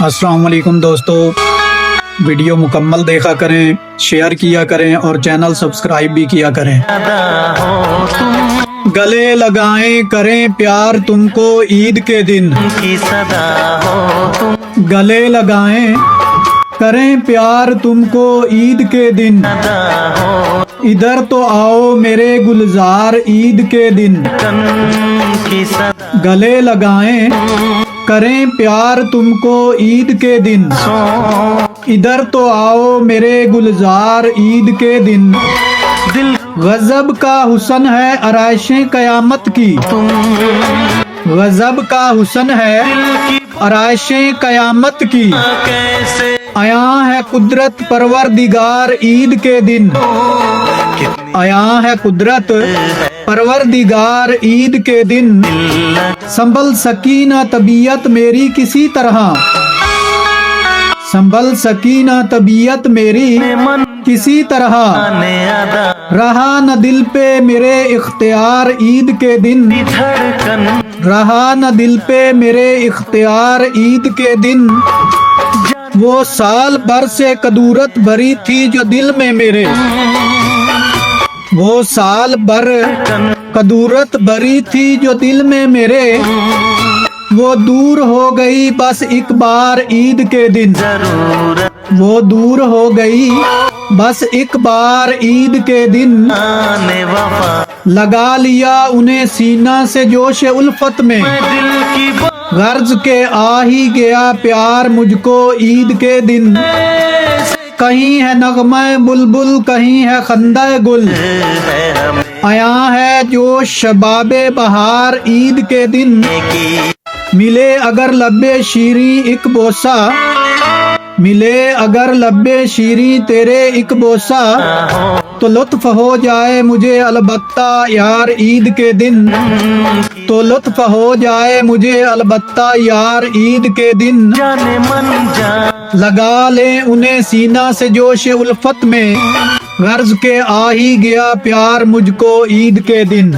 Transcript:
السلام علیکم دوستو، ویڈیو مکمل دیکھا کریں، شیئر کیا کریں اور چینل سبسکرائب بھی کیا کریں۔ گلے لگائیں کریں پیار تم کو عید کے دن، گلے لگائیں کریں پیار تم کو عید کے دن، ادھر تو آؤ میرے گلزار عید کے دن، گلے لگائیں کریں پیار تم کو عید کے دن، ادھر تو آؤ میرے گلزار عید کے دن، غضب کا حسن ہے آرائشیں قیامت کی، غضب کا حسن ہے آرائشیں قیامت کی، عیاں ہے قدرت پروردگار عید کے دن، عیاں ہے قدرت پروردگار عید کے دن، سنبھل سکینہ طبیعت میری کسی طرح، سنبھل سکینہ طبیعت میری کسی طرح، رہا نہ دل پہ میرے اختیار عید کے دن، رہا نہ دل پہ میرے اختیار عید کے دن، وہ سال بھر سے کدورت بھری تھی جو دل میں میرے، وہ سال بھر کدورت بھری تھی جو دل میں میرے، وہ دور ہو گئی بس ایک بار عید کے دن، وہ دور ہو گئی بس ایک بار عید کے دن، لگا لیا انہیں سینہ سے جوش الفت میں، غرض کے آ ہی گیا پیار مجھ کو عید کے دن، کہیں ہے نغمہ بلبل کہیں ہے خندہ گل، عیاں ہے جو شباب بہار عید کے دن، ملے اگر لب شیریں ایک بوسہ، ملے اگر لب شیریں تیرے ایک بوسہ، تو لطف ہو جائے مجھے البتہ یار عید کے دن، تو لطف ہو جائے مجھے البتہ یار عید کے دن، لگا لیں انہیں سینہ سے جوش الفت میں، غرض کے آ ہی گیا پیار مجھ کو عید کے دن۔